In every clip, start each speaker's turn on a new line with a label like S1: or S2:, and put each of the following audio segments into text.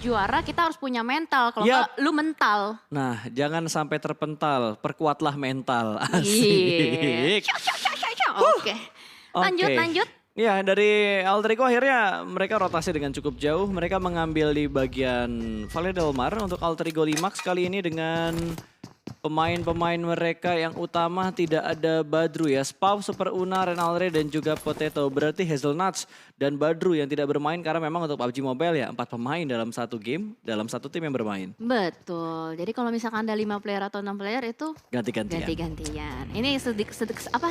S1: juara kita harus punya mental, kalau
S2: Yap.
S1: enggak lu mental.
S2: Nah, jangan sampai terpental, perkuatlah mental.
S1: Iya.
S2: Asik.
S1: Oke. Lanjut,
S2: Oke.
S1: lanjut.
S2: Ya, dari Alter Ego akhirnya mereka rotasi dengan cukup jauh. Mereka mengambil di bagian Valle del Mar untuk Alter Ego Limax kali ini dengan pemain-pemain mereka yang utama tidak ada Badru ya. Spaw, Super Una, Renalre dan juga Potato. Berarti Hazelnuts dan Badru yang tidak bermain karena memang untuk PUBG Mobile ya 4 pemain dalam satu game, dalam satu tim yang bermain.
S1: Betul. Jadi kalau misalkan ada 5 player atau 6 player itu
S2: Ganti-gantian.
S1: ganti-gantian. Ini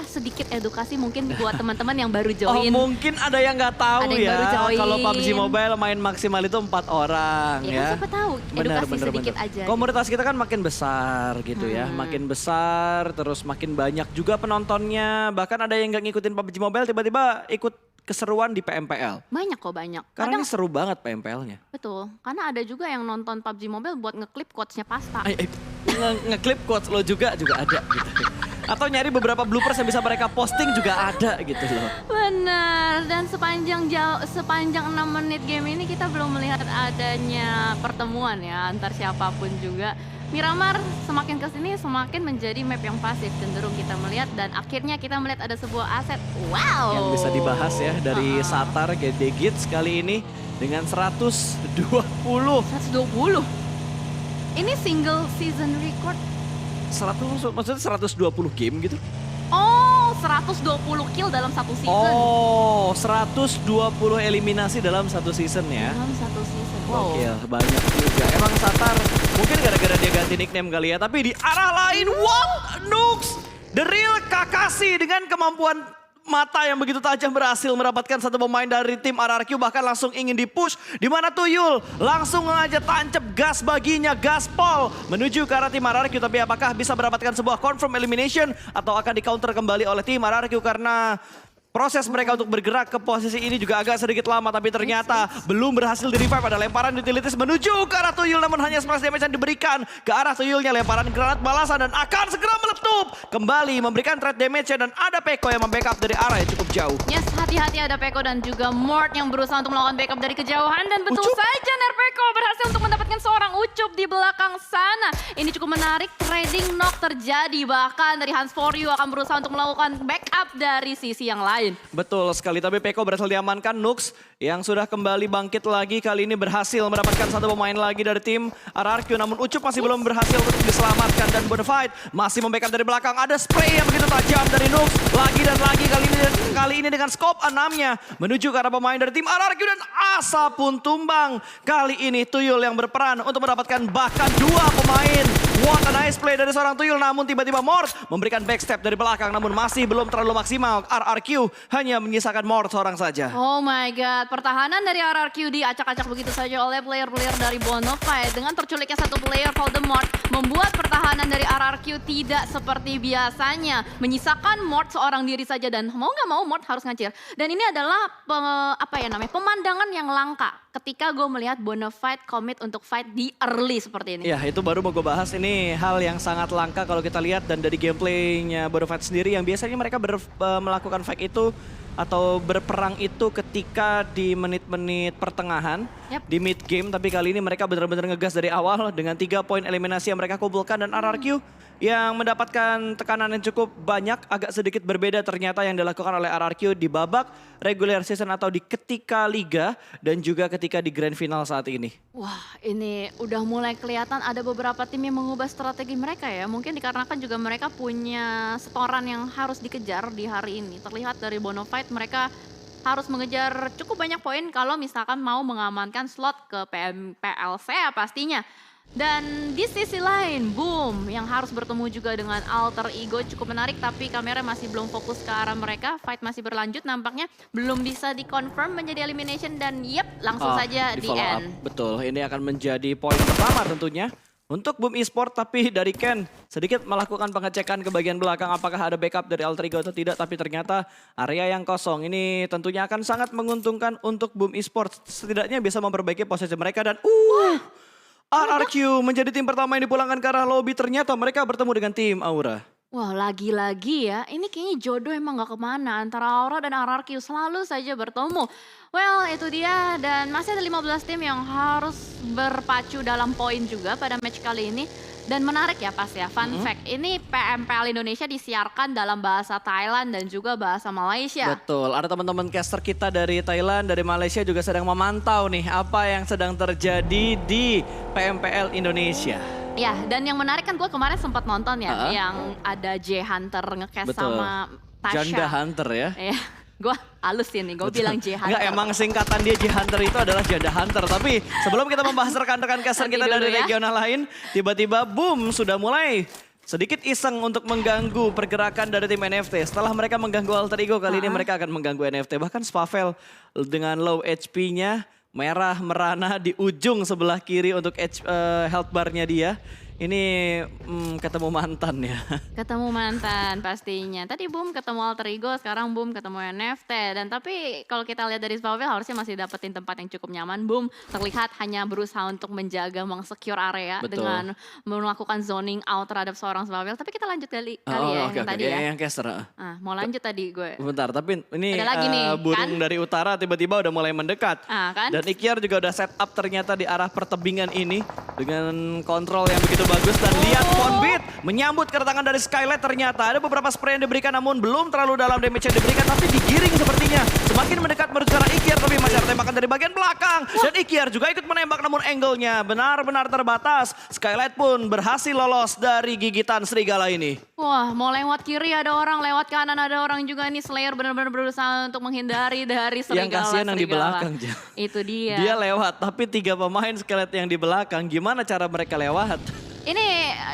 S1: sedikit edukasi mungkin buat teman-teman yang baru
S2: Oh
S1: join.
S2: mungkin ada yang nggak tahu
S1: Ada yang baru
S2: ya
S1: join.
S2: kalau PUBG Mobile main maksimal itu 4 orang
S1: Ya,
S2: ya.
S1: kan siapa tahu edukasi sedikit aja.
S2: Komunitas kita kan makin besar gitu ya, makin besar terus makin banyak juga penontonnya. Bahkan ada yang nggak ngikutin PUBG Mobile tiba-tiba ikut keseruan di PMPL.
S1: Banyak kok banyak.
S2: Karena
S1: Kadang
S2: ini seru banget PMPL-nya.
S1: betul. Karena ada juga yang nonton PUBG Mobile buat ngeklip quotes-nya Pasta.
S2: Ngeklip quotes lo juga ada gitu. Atau nyari beberapa bloopers yang bisa mereka posting juga ada gitu loh.
S1: Benar. Dan sepanjang 6 menit game ini kita belum melihat adanya pertemuan ya antar siapapun juga. Miramar semakin kesini semakin menjadi map yang pasif cenderung kita melihat dan akhirnya kita melihat ada sebuah aset. Wow.
S2: Yang bisa dibahas ya dari Satar Gede Gits kali ini dengan 120.
S1: 120. Ini single season record.
S2: 100 maksudnya 120 game gitu.
S1: Oh, 120 kill dalam satu season.
S2: Oh, 120 eliminasi dalam satu season ya.
S1: Dalam satu season. Wow.
S2: Gokil, banyak juga. Emang Satar mungkin gara-gara dia ganti nickname kali ya. Tapi di arah lain, what? Nukes, the real Kakashi dengan kemampuan mata yang begitu tajam berhasil mendapatkan satu pemain dari tim RRQ. Bahkan langsung ingin dipush. Di mana Tuyul langsung aja tancap gas baginya, gaspol menuju ke arah tim RRQ. Tapi apakah bisa mendapatkan sebuah confirm elimination atau akan di counter kembali oleh tim RRQ karena proses mereka untuk bergerak ke posisi ini juga agak sedikit lama. Tapi ternyata belum berhasil di-revive. Ada lemparan utilities menuju ke arah Tuyul. Namun hanya splash damage yang diberikan ke arah Tuyulnya. Lemparan granat balasan dan akan segera meletup. Kembali memberikan threat damage dan ada Peko yang membackup dari arah yang cukup jauh.
S1: Yes, hati-hati ada Peko dan juga Mort yang berusaha untuk melakukan backup dari kejauhan. Dan betul saja Nerpeko berhasil untuk mendapatkan seorang Ucup di belakang sana. Ini cukup menarik, trading knock terjadi. Bahkan dari Hans For You akan berusaha untuk melakukan backup dari sisi yang lain.
S2: Betul sekali, tapi Peko berhasil diamankan. Nux yang sudah kembali bangkit lagi kali ini berhasil mendapatkan satu pemain lagi dari tim RRQ. Namun Ucup masih belum berhasil untuk diselamatkan dan Bonafide masih membackup dari belakang. Ada spray yang begitu tajam dari Nux. Lagi dan lagi kali ini dengan scope 6-nya menuju ke arah pemain dari tim RRQ dan Asa pun tumbang. Kali ini Tuyul yang berperan untuk mendapatkan bahkan 2 pemain. What a nice play dari seorang Tuyul, namun tiba-tiba Mort memberikan backstep dari belakang namun masih belum terlalu maksimal. RRQ hanya menyisakan Mort seorang saja.
S1: Oh my god, pertahanan dari RRQ diacak-acak begitu saja oleh player-player dari Bonafide. Dengan terculiknya satu player Voldemort membuat pertahanan dari RRQ tidak seperti biasanya. Menyisakan Mort seorang diri saja dan mau nggak mau Mort harus ngacir. Dan ini adalah pemandangan yang langka ketika gue melihat Bonafide commit untuk fight di early seperti ini.
S2: Ya itu baru mau gue bahas, ini hal yang sangat langka kalau kita lihat dan dari gameplaynya Bonafide sendiri yang biasanya mereka melakukan fight itu atau berperang itu ketika di menit-menit pertengahan, di mid game. Tapi kali ini mereka benar-benar ngegas dari awal dengan 3 poin eliminasi yang mereka kumpulkan. Dan RRQ yang mendapatkan tekanan yang cukup banyak, agak sedikit berbeda ternyata yang dilakukan oleh RRQ di babak regular season atau di ketika liga dan juga ketika di grand final saat ini.
S1: Wah, ini udah mulai kelihatan ada beberapa tim yang mengubah strategi mereka ya. Mungkin dikarenakan juga mereka punya setoran yang harus dikejar di hari ini. Terlihat dari Bonafide mereka harus mengejar cukup banyak poin kalau misalkan mau mengamankan slot ke PLC ya pastinya. Dan di sisi lain, Boom yang harus bertemu juga dengan Alter Ego cukup menarik. Tapi kamera masih belum fokus ke arah mereka. Fight masih berlanjut nampaknya. Belum bisa dikonfirm menjadi elimination dan langsung saja di end.
S2: Betul, ini akan menjadi poin pertama tentunya untuk Boom Esport. Tapi dari Ken sedikit melakukan pengecekan ke bagian belakang apakah ada backup dari Alter Ego atau tidak. Tapi ternyata area yang kosong ini tentunya akan sangat menguntungkan untuk Boom Esport. Setidaknya bisa memperbaiki posisi mereka dan RRQ menjadi tim pertama yang dipulangkan ke arah lobby. Ternyata mereka bertemu dengan tim Aura.
S1: Wah, lagi-lagi ya, ini kayaknya jodoh emang gak kemana antara Aura dan RRQ selalu saja bertemu. Well, itu dia dan masih ada 15 tim yang harus berpacu dalam poin juga pada match kali ini. Dan menarik ya pas ya, fun fact, ini PMPL Indonesia disiarkan dalam bahasa Thailand dan juga bahasa Malaysia.
S2: Betul, ada teman-teman caster kita dari Thailand, dari Malaysia juga sedang memantau nih apa yang sedang terjadi di PMPL Indonesia.
S1: Ya, dan yang menarik kan gue kemarin sempat nonton ya, yang ada J Hunter ngecast
S2: Betul.
S1: sama Tasha.
S2: Janda Hunter ya.
S1: Iya, gue halus ini, gue bilang J Hunter.
S2: Enggak, emang singkatan dia J Hunter itu adalah Janda Hunter. Tapi sebelum kita membahas rekan-rekan caster
S1: Nanti
S2: kita
S1: dulu
S2: dari
S1: ya.
S2: regional lain, tiba-tiba boom sudah mulai sedikit iseng untuk mengganggu pergerakan dari tim NFT. Setelah mereka mengganggu Alter Ego, kali ini mereka akan mengganggu NFT. Bahkan Spavel dengan low HP-nya merah merana di ujung sebelah kiri untuk health bar-nya dia. Ini ketemu mantan ya.
S1: Ketemu mantan pastinya. Tadi Boom ketemu Alter Ego, sekarang Boom ketemu NFT. Dan tapi kalau kita lihat dari Spavel harusnya masih dapetin tempat yang cukup nyaman. Boom terlihat hanya berusaha untuk menjaga, mengsecure area
S2: Betul.
S1: dengan melakukan zoning out terhadap seorang Spavel. Tapi kita lanjut kali ya
S2: Oke,
S1: yang tadi ya.
S2: Yang caster.
S1: Mau lanjut tadi gue.
S2: Bentar, tapi ini
S1: Ada lagi nih,
S2: burung
S1: kan?
S2: dari utara tiba-tiba udah mulai mendekat.
S1: Kan?
S2: Dan Ikyar juga udah set up ternyata di arah pertebingan ini. Dengan kontrol yang begitu bagus. Dan lihat Fonbit menyambut kedatangan dari Skylight ternyata. Ada beberapa spray yang diberikan namun belum terlalu dalam damage yang diberikan. Tapi digiring sepertinya. Semakin mendekat menuju ke arah Ikyar. Tapi masih ada tembakan dari bagian belakang. Dan Ikyar juga ikut menembak namun angle-nya benar-benar terbatas. Skylight pun berhasil lolos dari gigitan serigala ini.
S1: Wah, mau lewat kiri ada orang, lewat kanan ada orang juga nih. Slayer benar-benar berusaha untuk menghindari dari serigala.
S2: Yang kasihan yang di belakang, Jam.
S1: Itu dia.
S2: Dia lewat, tapi 3 pemain Skylight yang di belakang, gimana cara mereka lewat?
S1: Ini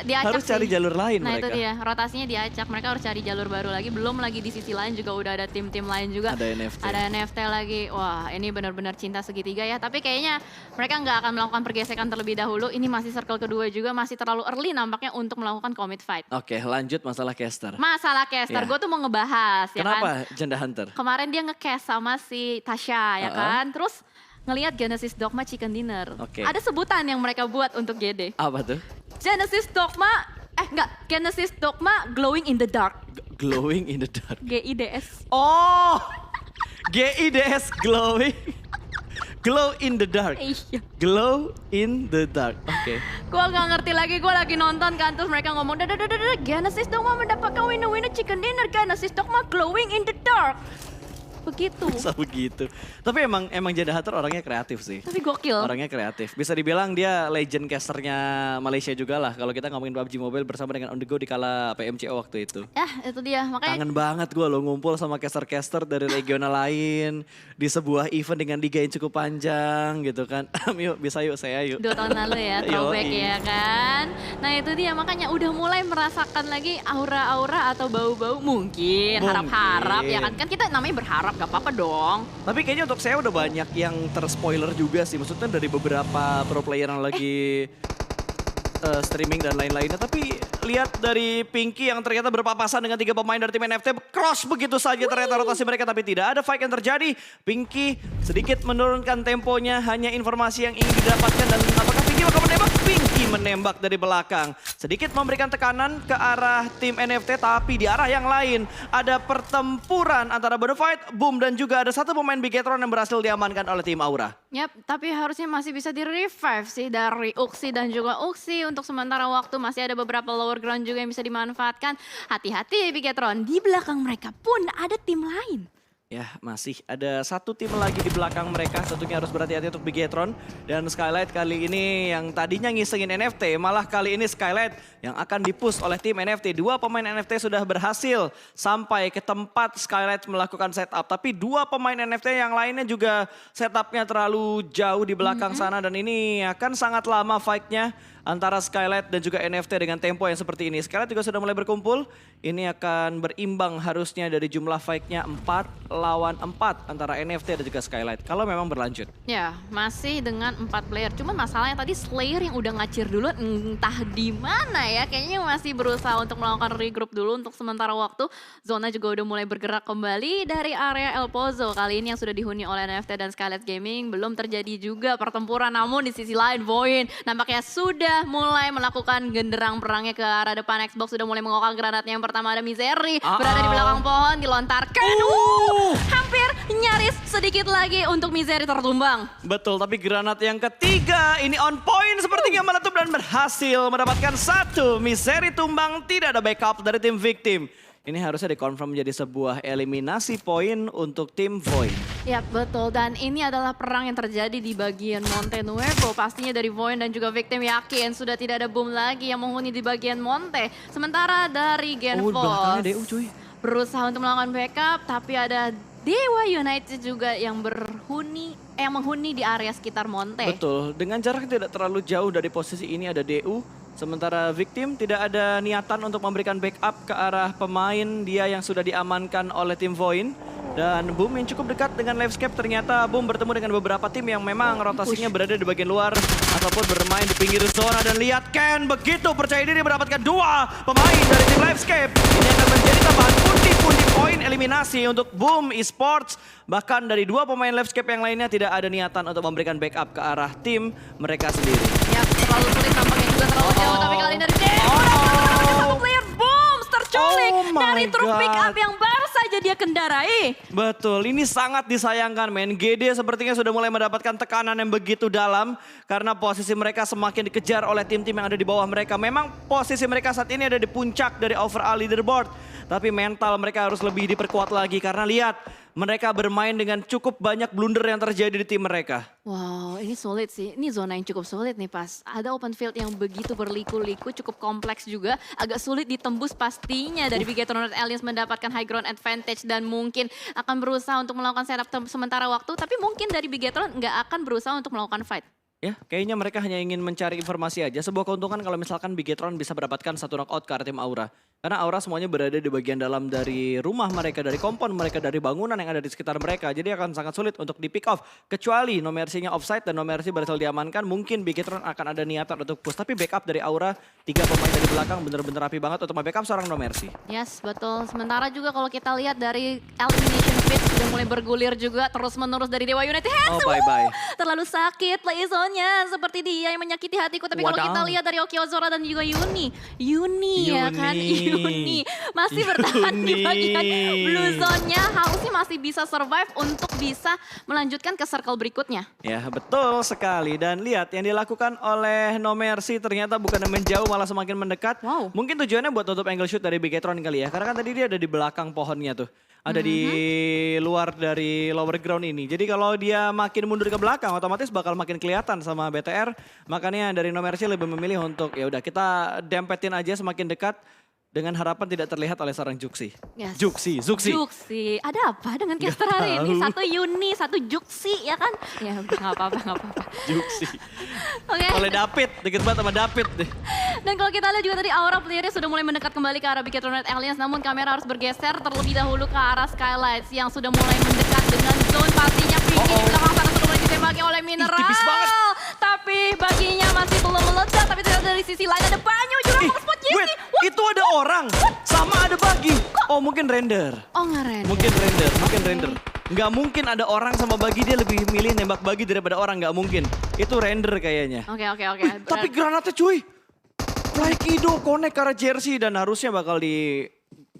S1: diacak
S2: Harus cari
S1: sih.
S2: jalur lain
S1: Nah
S2: mereka.
S1: itu dia, rotasinya diacak. Mereka harus cari jalur baru lagi. Belum lagi di sisi lain juga udah ada tim-tim lain juga.
S2: Ada NFT.
S1: Ada NFT lagi. Wah ini benar-benar cinta segitiga ya. Tapi kayaknya mereka nggak akan melakukan pergesekan terlebih dahulu. Ini masih circle kedua juga. Masih terlalu early nampaknya untuk melakukan commit fight.
S2: Oke, lanjut masalah caster.
S1: Masalah caster,
S2: Ya.
S1: gue tuh mau ngebahas ya kan.
S2: Kenapa Janda Hunter?
S1: Kemarin dia nge-cast sama si Tasha ya kan. Terus ngelihat Genesis Dogma Chicken Dinner.
S2: Oke.
S1: Ada sebutan yang mereka buat untuk GD.
S2: Apa tuh?
S1: Genesis Dogma, Genesis Dogma Glowing in the Dark.
S2: Glowing in the dark.
S1: GIDS.
S2: Oh, GIDS glowing. Glow in the dark.
S1: Iya.
S2: Glow in the dark. Oke.
S1: Gua nggak ngerti lagi, gua lagi nonton kan terus mereka ngomong Genesis Dogma mendapatkan winner chicken dinner, Genesis Dogma glowing in the dark. Begitu.
S2: Bisa begitu. Tapi emang Janda Hunter orangnya kreatif sih.
S1: Tapi gokil.
S2: Orangnya kreatif. Bisa dibilang dia legend casternya Malaysia juga lah. Kalau kita ngomongin PUBG Mobile bersama dengan On The Go di kala PMCO waktu itu.
S1: Itu dia makanya.
S2: Kangen banget gue loh ngumpul sama caster-caster dari regional lain. Di sebuah event dengan liga yang cukup panjang gitu kan. Yuk bisa yuk saya yuk.
S1: 2 tahun lalu ya, throwback
S2: Yoi.
S1: ya kan. Nah itu dia makanya udah mulai merasakan lagi aura-aura atau bau-bau mungkin. Harap-harap ya kan. Kan kita namanya berharap gak apa-apa dong.
S2: Tapi kayaknya untuk saya udah banyak yang terspoiler juga sih. Maksudnya dari beberapa pro player yang lagi streaming dan lain-lainnya. Tapi lihat dari Pinky yang ternyata berpapasan dengan 3 pemain dari tim NFT. Cross begitu saja ternyata rotasi mereka. Tapi tidak ada fight yang terjadi. Pinky sedikit menurunkan temponya. Hanya informasi yang ingin didapatkan. Dan apakah Pinky bakal menembak? Pinky menembak dari belakang. Sedikit memberikan tekanan ke arah tim NFT. Tapi di arah yang lain ada pertempuran antara Bonafide, Boom. Dan juga ada satu pemain Bigetron yang berhasil diamankan oleh tim Aura.
S1: Yap, tapi harusnya masih bisa di-revive sih dari Uxi dan juga Uxi. Untuk sementara waktu masih ada beberapa lower ground juga yang bisa dimanfaatkan. Hati-hati Bigetron, di belakang mereka pun ada tim lain.
S2: Ya, masih ada satu tim lagi di belakang mereka. Tentunya harus berhati-hati untuk Bigetron. Dan Skylight kali ini yang tadinya ngisengin NFT, malah kali ini Skylight yang akan dipush oleh tim NFT. 2 pemain NFT sudah berhasil sampai ke tempat Skylight melakukan setup. Tapi 2 pemain NFT yang lainnya juga setupnya terlalu jauh di belakang sana. Dan ini akan sangat lama fight-nya antara Skylight dan juga NFT dengan tempo yang seperti ini. Skylight juga sudah mulai berkumpul. Ini akan berimbang harusnya dari jumlah fight-nya 4 lawan 4 antara NFT dan juga Skylight. Kalau memang berlanjut.
S1: Ya, masih dengan 4 player. Cuman masalahnya tadi Slayer yang udah ngacir dulu entah di mana ya. Kayaknya masih berusaha untuk melakukan regroup dulu untuk sementara waktu. Zona juga udah mulai bergerak kembali dari area El Pozo. Kali ini yang sudah dihuni oleh NFT dan Skylight Gaming. Belum terjadi juga pertempuran. Namun di sisi lain Void nampaknya sudah sudah mulai melakukan genderang perangnya ke arah depan. Xbox sudah mulai mengokang granatnya. Yang pertama ada Misery, berada di belakang pohon, dilontarkan. Hampir nyaris sedikit lagi untuk Misery tertumbang.
S2: Betul, tapi granat yang ketiga ini on point sepertinya meletup dan berhasil mendapatkan satu. Misery tumbang, tidak ada backup dari tim victim. Ini harusnya dikonfirm menjadi sebuah eliminasi poin untuk tim Void.
S1: Ya betul, dan ini adalah perang yang terjadi di bagian Monte Nuevo. Pastinya dari Void dan juga victim yakin sudah tidak ada boom lagi yang menghuni di bagian Monte. Sementara dari Genfos
S2: DU cuy.
S1: berusaha untuk melakukan backup, tapi ada Dewa United juga yang menghuni di area sekitar Monte.
S2: Betul, dengan jarak yang tidak terlalu jauh dari posisi ini ada DU. Sementara victim tidak ada niatan untuk memberikan backup ke arah pemain dia yang sudah diamankan oleh tim Void. Dan Boom yang cukup dekat dengan Livescape, ternyata Boom bertemu dengan beberapa tim yang memang rotasinya berada di bagian luar ataupun bermain di pinggir zona. Dan lihat Ken begitu percaya diri mendapatkan dua pemain dari tim Livescape. Ini akan menjadi tambahan pundi-pundi poin eliminasi untuk Boom Esports. Bahkan dari dua pemain Livescape yang lainnya tidak ada niatan untuk memberikan backup ke arah tim mereka sendiri.
S1: Ya terlalu sulit nampaknya juga terlalu jauh, tapi kali ini dari Dewa satu player Boom terculik dari truk pick up yang baru saja dia kendarai.
S2: Betul, ini sangat disayangkan men. GD sepertinya sudah mulai mendapatkan tekanan yang begitu dalam karena posisi mereka semakin dikejar oleh tim-tim yang ada di bawah mereka. Memang posisi mereka saat ini ada di puncak dari overall leaderboard, tapi mental mereka harus lebih diperkuat lagi karena lihat mereka bermain dengan cukup banyak blunder yang terjadi di tim mereka.
S1: Wow, ini sulit sih. Ini zona yang cukup sulit nih pas. Ada open field yang begitu berliku-liku, cukup kompleks juga. Agak sulit ditembus pastinya dari Bigetron Aliens mendapatkan high ground advantage dan mungkin akan berusaha untuk melakukan setup sementara waktu. Tapi mungkin dari Bigetron nggak akan berusaha untuk melakukan fight.
S2: Ya, kayaknya mereka hanya ingin mencari informasi aja. Sebuah keuntungan kalau misalkan Bigetron bisa mendapatkan satu knockout ke arah tim Aura. Karena Aura semuanya berada di bagian dalam dari rumah mereka, dari kompon mereka, dari bangunan yang ada di sekitar mereka. Jadi akan sangat sulit untuk di pick off. Kecuali No Mercy-nya offside dan No Mercy berhasil diamankan, mungkin Bigetron akan ada niatan untuk push. Tapi backup dari Aura, 3 pemain dari belakang bener-bener rapi banget untuk backup seorang No Mercy.
S1: Yes, betul. Sementara juga kalau kita lihat dari elimination pit sudah mulai bergulir juga terus-menerus dari Dewa United.
S2: Oh, bye-bye.
S1: Terlalu sakit playzone-nya. Seperti dia yang menyakiti hatiku. Tapi kalau kita lihat dari Okiozora dan juga Yuni ya kan? Yuni masih bertahan di bagian blue zone-nya. Harusnya masih bisa survive untuk bisa melanjutkan ke circle berikutnya.
S2: Ya betul sekali. Dan lihat yang dilakukan oleh No Mercy ternyata bukan menjauh malah semakin mendekat.
S1: Wow.
S2: Mungkin tujuannya buat tutup angle shoot dari Bigetron kali ya. Karena kan tadi dia ada di belakang pohonnya tuh. Ada di luar dari lower ground ini. Jadi kalau dia makin mundur ke belakang otomatis bakal makin kelihatan sama BTR. Makanya dari No Mercy lebih memilih untuk ya udah kita dempetin aja semakin dekat. Dengan harapan tidak terlihat oleh seorang Juksi.
S1: Yes.
S2: Zuxi.
S1: Juksi. Ada apa dengan caster hari ini? Satu Yuni, satu Juksi ya kan? Ya udah gak apa-apa.
S2: Juksi.
S1: Oke.
S2: Oleh David, deket banget sama David deh.
S1: Dan kalau kita lihat juga tadi Aura playernya sudah mulai mendekat kembali ke arah Bigetron Aliens. Namun kamera harus bergeser terlebih dahulu ke arah Skylights yang sudah mulai mendekat dengan zone. Pastinya Pinky di belakang sana sudah mulai ditembaki oleh Mineral.
S2: Tipis banget.
S1: Tapi baginya masih belum meledak. Tapi ternyata dari sisi lain ada banyak juga spot Jesse.
S2: Wait, itu ada orang sama ada bagi. Oh mungkin render.
S1: Oh nggak render.
S2: Mungkin render. Nggak mungkin ada orang sama bagi, dia lebih milih nembak bagi daripada orang, nggak mungkin. Itu render kayaknya.
S1: Oke.
S2: Tapi granatnya cuy. Flykido connect ke arah jersey dan harusnya bakal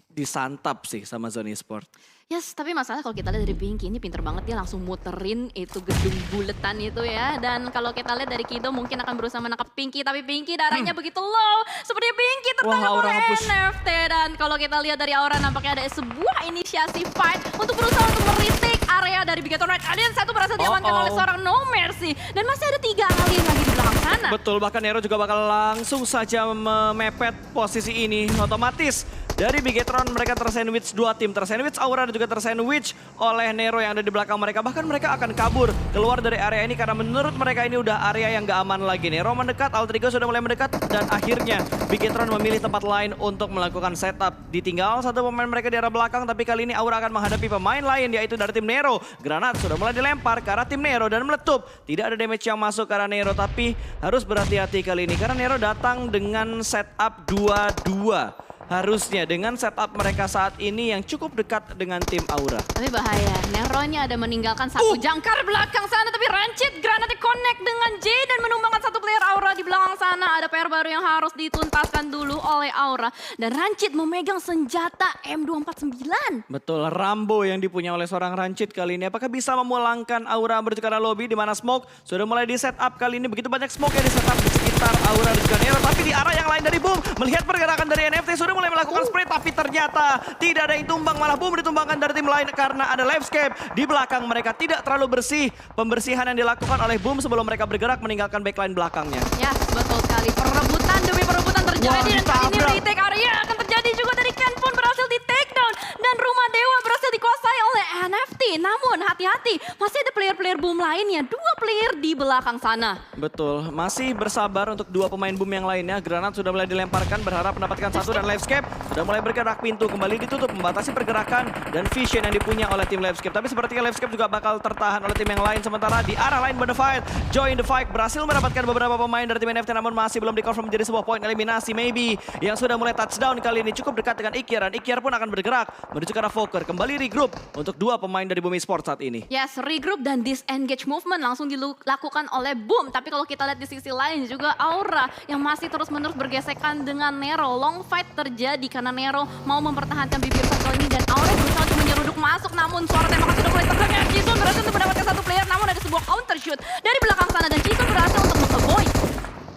S2: disantap sih sama Zone Esport.
S1: Yes, tapi masalah kalau kita lihat dari Pinky ini pinter banget, dia langsung muterin itu gedung buletan itu ya. Dan kalau kita lihat dari Kido mungkin akan berusaha menangkap Pinky, tapi Pinky darahnya begitu low. Seperti Pinky tertangkap oleh NFT. Dan kalau kita lihat dari Aura nampaknya ada sebuah inisiasi fight untuk berusaha untuk meritik area dari Bigetron Alien. Satu berhasil diamankan oleh seorang No Mercy. Dan masih ada 3 alien lagi di belakang sana.
S2: Betul, bahkan Nero juga bakal langsung saja memepet posisi ini. Otomatis dari Bigetron mereka tersandwich 2 tim. Tersandwich Aura dan juga tersandwich oleh Nero yang ada di belakang mereka. Bahkan mereka akan kabur keluar dari area ini karena menurut mereka ini udah area yang gak aman lagi. Nero mendekat, Altrigo sudah mulai mendekat dan akhirnya Bigetron memilih tempat lain untuk melakukan setup. Ditinggal satu pemain mereka di arah belakang, tapi kali ini Aura akan menghadapi pemain lain yaitu dari tim Nero. Granat sudah mulai dilempar ke arah tim Nero dan meletup. Tidak ada damage yang masuk ke arah Nero, tapi harus berhati-hati kali ini karena Nero datang dengan setup 2-2. Harusnya dengan setup mereka saat ini yang cukup dekat dengan tim Aura.
S1: Tapi bahaya, Nero-nya ada meninggalkan satu jangkar belakang sana. Tapi Rancid granatnya connect dengan J dan menumbangkan satu player Aura di belakang sana. Ada PR baru yang harus dituntaskan dulu oleh Aura. Dan Rancid memegang senjata M249.
S2: Betul, Rambo yang dipunya oleh seorang Rancid kali ini. Apakah bisa memulangkan Aura menuju ke arah lobby di mana Smoke sudah mulai di setup kali ini. Begitu banyak Smoke yang di setup di sekitar Aura dan juga Nero. Tapi di arah yang lain dari Boom, melihat pergerakan dari NFT sudah mulai melakukan spray. Tapi ternyata tidak ada yang tumbang, malah Boom ditumbangkan dari tim lain karena ada Livescape di belakang mereka. Tidak terlalu bersih pembersihan yang dilakukan oleh Boom sebelum mereka bergerak meninggalkan backline belakangnya.
S1: Ya, betul sekali. Perebutan demi perebutan terjadi.
S2: Wah,
S1: Dan kali ini
S2: ditabrak.
S1: retake area akan terjadi juga dari Ken pun berhasil di take down. Dan Rumah Dewa berhasil dikuasai oleh NFT. Namun hati-hati, masih ada player-player Boom lainnya. 2 player di belakang sana.
S2: Betul, masih bersabar untuk 2 pemain Boom yang lainnya. Granat sudah mulai dilemparkan, berharap mendapatkan 1 dan Livescape sudah mulai bergerak, pintu kembali ditutup, membatasi pergerakan dan vision yang dipunya oleh tim Livescape. Tapi sepertinya Livescape juga bakal tertahan oleh tim yang lain. Sementara di arah lain Bonafide, join the fight, berhasil mendapatkan beberapa pemain dari tim NFT namun masih belum dikonfirm menjadi sebuah poin eliminasi. Maybe yang sudah mulai touchdown kali ini cukup dekat dengan Ikiar dan Ikiar pun akan bergerak menuju ke arah Fokker. Kembali regroup untuk 2 pemain dari Boom Esports saat ini.
S1: Yes, regroup dan disengage movement langsung dilakukan oleh Boom. Tapi kalau kita lihat di sisi lain juga Aura yang masih terus-menerus bergesekan dengan Nero. Long fight terjadi karena Nero mau mempertahankan bibir circle ini dan Aura berusaha untuk menyeruduk masuk. Namun suara tembakan sudah mulai terdengar. Jason berhasil untuk mendapatkan 1 player namun ada sebuah counter shoot dari belakang sana dan Jason berhasil untuk meng-avoid.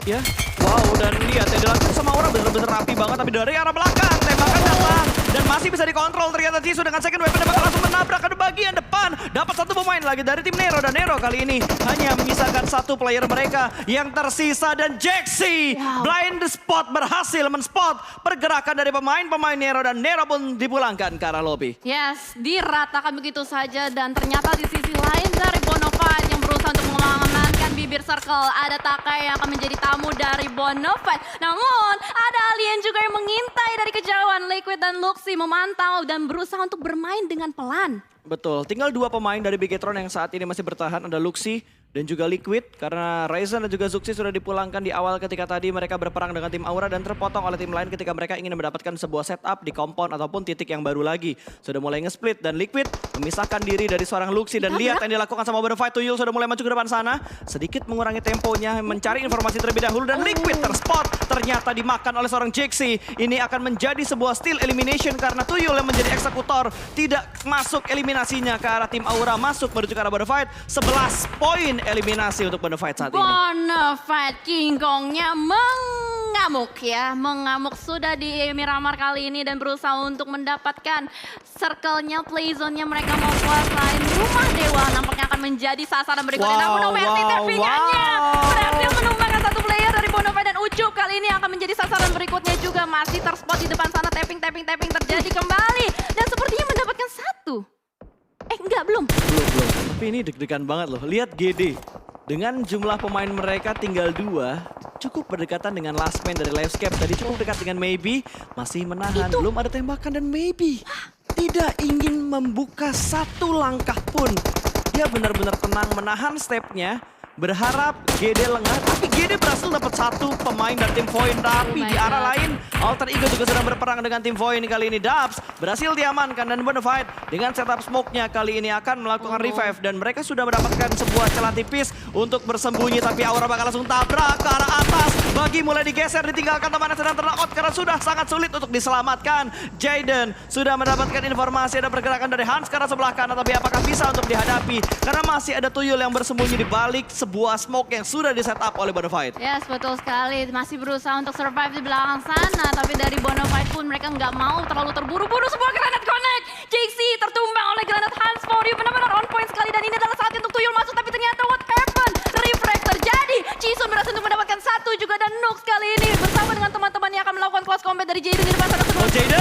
S2: Ya, wow, dan lihat yang dilakukan sama Aura bener-bener rapi banget. Tapi dari arah belakang tembakan datang dan masih bisa dikontrol. Ternyata Jisoo dengan second weapon bakal langsung menabrak ke bagian depan. Dapat 1 pemain lagi dari tim Nero dan Nero kali ini hanya menyisakan 1 player mereka yang tersisa dan Jaxi blind spot berhasil menspot pergerakan dari pemain-pemain Nero dan Nero pun dipulangkan ke arah lobby.
S1: Yes, diratakan begitu saja dan ternyata di sisi lain dari Bonafide yang berusaha untuk mengamankan bibir circle. Ada Takai yang akan menjadi tamu dari Bonafide. Namun ada alien juga yang mengintai dari kejauhan. Liquid dan Luxy memantau dan berusaha untuk bermain dengan pelan.
S2: Betul, tinggal 2 pemain dari Bigetron yang saat ini masih bertahan, ada Luxy dan juga Liquid. Karena Ryzen dan juga Zuxi sudah dipulangkan di awal ketika tadi mereka berperang dengan tim Aura dan terpotong oleh tim lain ketika mereka ingin mendapatkan sebuah setup di compound ataupun titik yang baru lagi. Sudah mulai nge-split dan Liquid memisahkan diri dari seorang Luxy dan lihat yang dilakukan sama Bonafide. Tuyul sudah mulai maju ke depan sana, sedikit mengurangi temponya, mencari informasi terlebih dahulu dan Liquid terspot. Ternyata dimakan oleh seorang Jaxi. Ini akan menjadi sebuah steal elimination karena Tuyul yang menjadi eksekutor tidak masuk eliminasinya ke arah tim Aura, masuk menuju ke arah Bonafide. 11 poin eliminasi untuk Bonafide saat ini.
S1: Bonafide King Kongnya mengamuk ya. Mengamuk sudah di Miramar kali ini dan berusaha untuk mendapatkan circle-nya, play zone-nya mereka mau kuasain. Rumah Dewa nampaknya akan menjadi sasaran berikutnya. Namun Mercy tappingannya berhasil menumbangkan 1 player dari Bonafide dan Ucup kali ini akan menjadi sasaran berikutnya juga. Masih terspot di depan sana, tapping terjadi kembali. Dan sepertinya mendapatkan 1. Enggak, belum.
S2: Belum. Tapi ini deg-degan banget loh. Lihat GD. Dengan jumlah pemain mereka tinggal 2, cukup berdekatan dengan last man dari Livescape. Tadi cukup dekat dengan Maybe, masih menahan. Belum ada tembakan dan Maybe tidak ingin membuka 1 langkah pun. Dia benar-benar tenang menahan stepnya. Berharap GD lengah, tapi GD berhasil dapat 1 pemain dari tim Void. Tapi di arah lain, Alter Ego juga sedang berperang dengan tim Void kali ini. Dubs berhasil diamankan dan Bonafide dengan setup smoke-nya kali ini akan melakukan revive. Dan mereka sudah mendapatkan sebuah celah tipis untuk bersembunyi. Tapi Aura bakal langsung tabrak ke arah atas. Bagi mulai digeser, ditinggalkan temannya sedang terlakot karena sudah sangat sulit untuk diselamatkan. Jaden sudah mendapatkan informasi ada pergerakan dari Hans ke arah sebelah kanan. Tapi apakah bisa untuk dihadapi? Karena masih ada Tuyul yang bersembunyi di balik sebuah smoke yang sudah di setup oleh Bonafide.
S1: Yes, betul sekali. Masih berusaha untuk survive di belakang sana. Tapi dari Bonafide pun mereka nggak mau terlalu terburu-buru. Sebuah granat connect. JC tertumbang oleh granat Hans for you. Benar-benar on point sekali. Dan ini adalah saat untuk Tuyul masuk. Tapi ternyata what happened? Refract terjadi. Jason berhasil untuk mendapatkan 1 juga. Dan Nooks kali ini bersama dengan teman-teman yang akan melakukan close combat dari Jaden di depan sana.
S2: Jaden!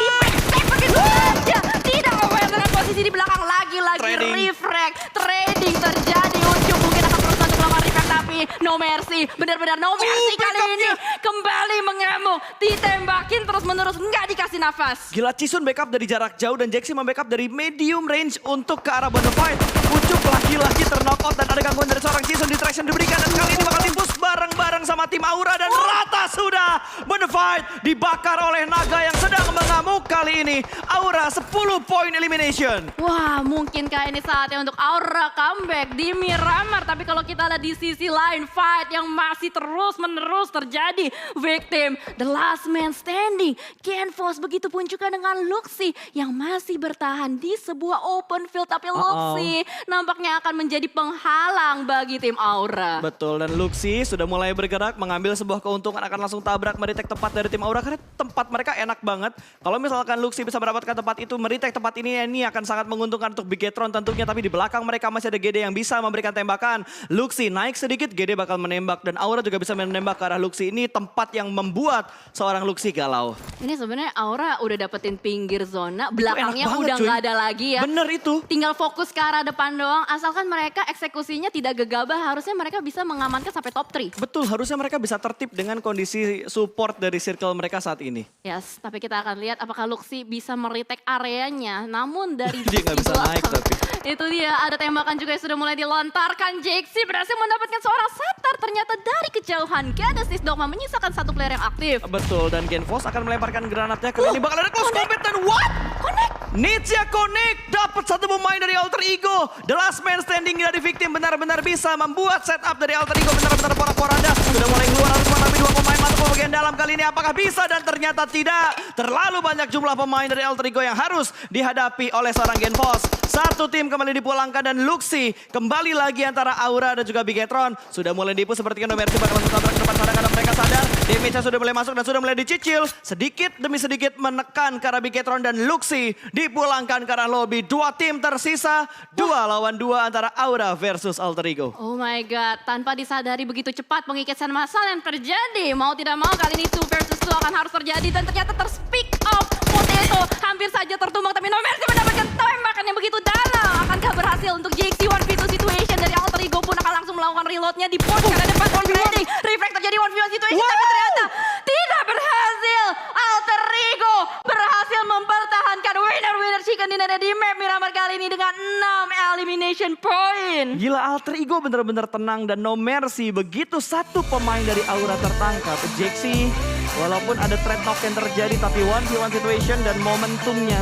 S1: Refract begitu saja. Tidak aware dengan posisi di belakang. Lagi-lagi refract. Trading terjadi. Ucup mungkin akan berusaha untuk melakukan refract. Tapi no mercy. Benar-benar no mercy kali ini. Kembali mengamuk. Ditembakin terus-menerus. Nggak dikasih nafas.
S2: Gila, Cisun backup dari jarak jauh dan Jaxi membackup dari medium range untuk ke arah Bonafide. Ucup lagi-lagi terknockout dan ada gangguan dari seorang Cisun. Distraction diberikan dan kali ini bakal timpus bareng-bareng sama tim Aura dan rata sudah Bonafide dibakar oleh naga yang sedang mengamuk kali ini. Aura 10 poin elimination.
S1: Wah, mungkinkah ini saatnya untuk Aura comeback di Miramar. Tapi kalau kita lihat di sisi lain, fight yang masih terus-menerus terjadi. Victim, the last man standing. Genfos, begitupun juga dengan Luxy yang masih bertahan di sebuah open field. Tapi Luxy nampaknya akan menjadi penghalang bagi tim Aura.
S2: Betul, dan Luxy sudah mulai bergerak mengambil sebuah keuntungan, akan langsung tabrak meritek tepat dari tim Aura karena tempat mereka enak banget. Kalau misalkan Luxy bisa mendapatkan tempat itu, meritek tempat ini akan sangat menguntungkan untuk Bigetron tentunya. Tapi di belakang mereka masih ada GD yang bisa memberikan tembakan. Luxy naik sedikit, GD bakal menembak dan Aura juga bisa menembak ke arah Luxy. Ini tempat yang membuat seorang Luxy galau.
S1: Ini sebenarnya Aura udah dapetin pinggir zona, belakangnya
S2: banget,
S1: udah
S2: cuy.
S1: nggak ada lagi ya.
S2: Bener itu.
S1: Tinggal fokus ke arah depan doang, asalkan mereka eksekusinya tidak gegabah, harusnya mereka bisa mengamankan sampai top 3.
S2: Betul, harusnya mereka bisa tertib dengan kondisi support dari circle mereka saat ini.
S1: Yes, tapi kita akan lihat apakah Luxy bisa meretake areanya. Namun dari
S2: Dia nggak bisa naik tapi.
S1: itu dia, ada tembakan juga yang sudah mulai dilontarkan. Jaxi berhasil mendapatkan seorang Satar ternyata dari kejauhan. Genesis Dogma menyisakan satu player yang aktif.
S2: Betul, dan Genfos akan melemparkan granatnya ke ini bakal ada close combat dan what?
S1: Connect.
S2: Ninja Connect dapat satu pemain dari Alter Ego. The last man standing dari Victim benar-benar bisa membuat setup dari Alter Ego. Benar-benar porak-poranda. Sudah mulai keluar harus menghadapi dua pemain masuk ke bagian dalam kali ini. Apakah bisa? Dan ternyata tidak. Terlalu banyak jumlah pemain dari Alter Ego yang harus dihadapi oleh seorang Genfos. Satu tim kembali dipulangkan dan Luxy kembali lagi antara Aura dan juga Bigetron. Sudah mulai dipu sepertinya No Mercy bakal langsung tabrak ke depan sana karena mereka sadar. Damage-nya sudah mulai masuk dan sudah mulai dicicil. Sedikit demi sedikit menekan ke arah Bigetron dan Luxy dipulangkan ke arah lobby. Dua tim tersisa, 2 lawan 2 antara Aura versus Alter Ego.
S1: Oh my god, tanpa disadari begitu cepat pengikisan massal yang terjadi. Mau tidak mau kali ini 2 versus 2 akan harus terjadi dan ternyata terspeak off. Potato hampir saja tertumbang tapi No Mercy mendapatkan tembakan yang begitu dalam. Akankah berhasil untuk JXC 1v2 situation dari Alter Ego pun akan langsung melakukan reloadnya di port karena depan on landing. Reflect terjadi 1v1 situation tapi ternyata tidak berhasil. Alter Ego berhasil mempertahankan winner chicken dinner di map Miramar kali ini dengan 6 elimination point.
S2: Gila, Alter Ego benar-benar tenang dan No Mercy. Begitu satu pemain dari Aura tertangkap, Jaxi walaupun ada trade knock yang terjadi tapi 1v1 situation dan momentumnya